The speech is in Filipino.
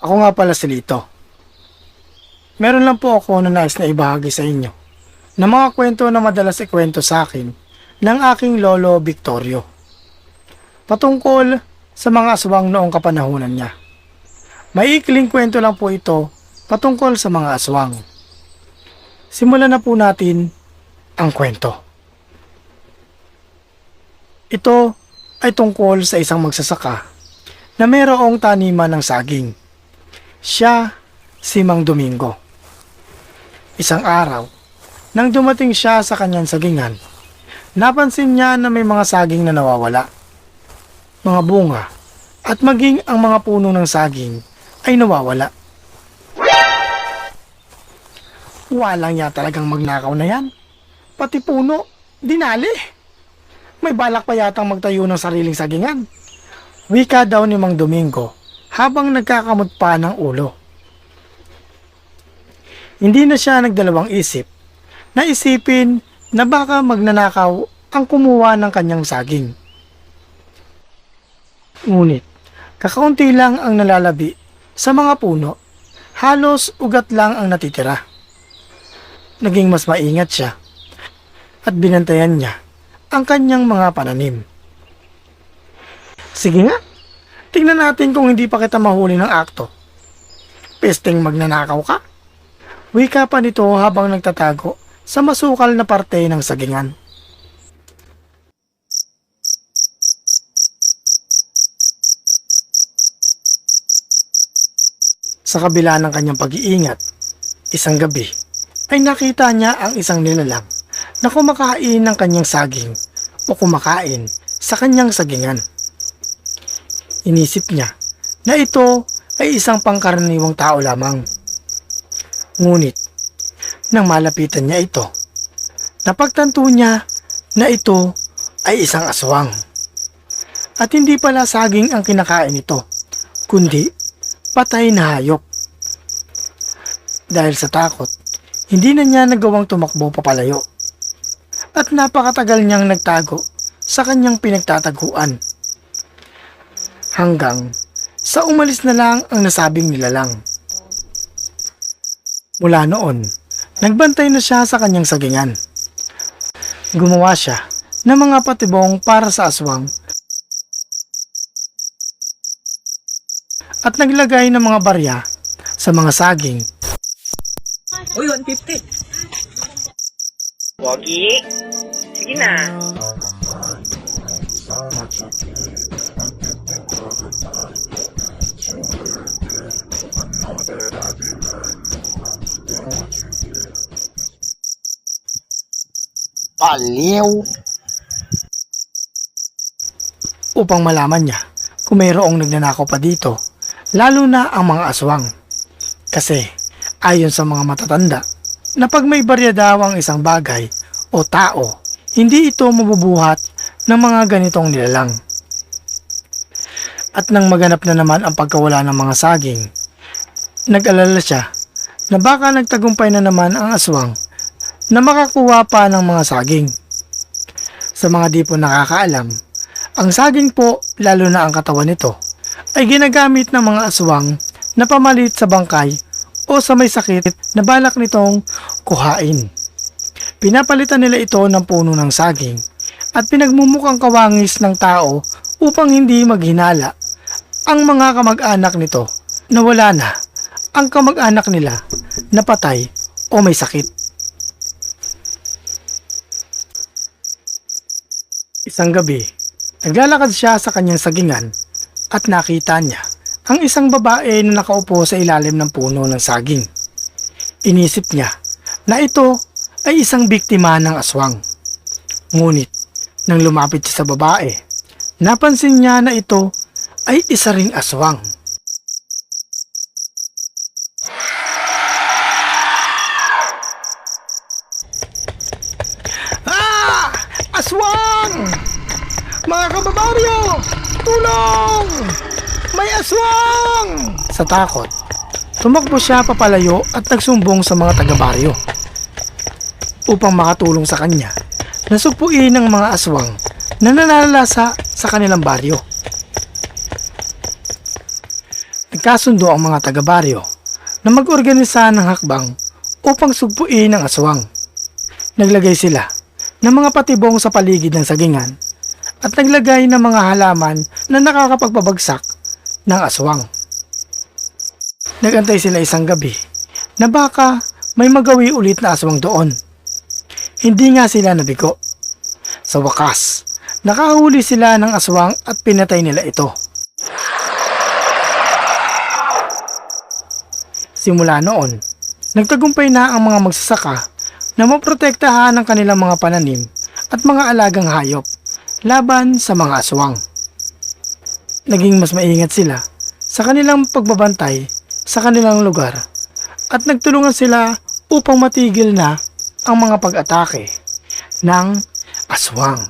Ako nga pala si Lito. Meron lang po ako na nais na ibahagi sa inyo na mga kwento na madalas ikwento sa akin ng aking lolo Victorio. Patungkol sa mga aswang noong kapanahunan niya. Maiikling kwento lang po ito patungkol sa mga aswang. Simulan na po natin ang kwento. Ito ay tungkol sa isang magsasaka na mayroong taniman ng saging. Siya si Mang Domingo. Isang araw, nang dumating siya sa kanyang sagingan, napansin niya na may mga saging na nawawala. Mga bunga at maging ang mga puno ng saging ay nawawala. Walang niya talagang magnakaw na yan. Pati puno, dinali. May balak pa yatang magtayo ng sariling sagingan. Wika daw ni Mang Domingo habang nagkakamot pa ng ulo. Hindi na siya nagdalawang isip. Naisipin na baka magnanakaw ang kumuha ng kanyang saging. Ngunit, kakaunti lang ang nalalabi sa mga puno. Halos ugat lang ang natitira. Naging mas maingat siya at binantayan niya ang kanyang mga pananim. Sige nga, tingnan natin kung hindi pa kita mahuli ng akto. Pesteng magnanakaw ka? Wika pa nito habang nagtatago sa masukal na parte ng sagingan. Sa kabila ng kanyang pag-iingat, isang gabi ay nakita niya ang isang nilalang na kumakain ng kanyang saging o kumakain sa kanyang sagingan. Inisip niya na ito ay isang pangkaraniwang tao lamang. Ngunit, nang malapitan niya ito, napagtanto niya na ito ay isang aswang. At hindi pala saging ang kinakain nito, kundi patay na hayop. Dahil sa takot, hindi na niya nagawang tumakbo papalayo. At napakatagal niyang nagtago sa kanyang pinagtataguan. Hanggang sa umalis na lang ang nasabing nilalang. Mula noon, nagbantay na siya sa kanyang sagingan. Gumawa siya ng mga patibong para sa aswang at naglagay ng mga barya sa mga saging. Uy, 150. Wagi. Sige na. Paliw! Upang malaman niya kung mayroong nagnanakaw pa dito, lalo na ang mga aswang. Kasi ayon sa mga matatanda na pag may barya daw ang isang bagay o tao, hindi ito mabubuhat ng mga ganitong nilalang. At nang maganap na naman ang pagkawala ng mga saging, nag-alala siya na baka nagtagumpay na naman ang aswang na makakuha pa ng mga saging. Sa mga di po nakakaalam, ang saging po, lalo na ang katawan nito, ay ginagamit ng mga aswang na pamalit sa bangkay o sa may sakit na balak nitong kuhain. Pinapalitan nila ito ng puno ng saging at pinagmumukhang kawangis ng tao upang hindi maghinala ang mga kamag-anak nito na wala na ang kamag-anak nila na patay o may sakit. Isang gabi, naglalakad siya sa kanyang sagingan at nakita niya ang isang babae na nakaupo sa ilalim ng puno ng saging. Inisip niya na ito ay isang biktima ng aswang. Ngunit, nang lumapit siya sa babae, napansin niya na ito ay isa ring aswang. Ah! Aswang! Mga kababaryo! Tulong! May aswang! Sa takot, tumakbo siya papalayo at nagsumbong sa mga taga-baryo. Upang makatulong sa kanya, nasugpuin ng mga aswang na nananalasa sa kanilang baryo. nagkasundo ang mga taga-baryo na mag-organisa ng hakbang upang sugpuin ang aswang. Naglagay sila ng mga patibong sa paligid ng sagingan at naglagay ng mga halaman na nakakapagpabagsak ng aswang. Nagantay sila isang gabi na baka may magawi ulit na aswang doon. Hindi nga sila nabigo. Sa wakas, nakahuli sila ng aswang at pinatay nila ito. Simula noon, nagtagumpay na ang mga magsasaka na maprotektahan ang kanilang mga pananim at mga alagang hayop laban sa mga aswang. Naging mas maingat sila sa kanilang pagbabantay sa kanilang lugar at nagtulungan sila upang matigil na ang mga pag-atake ng aswang.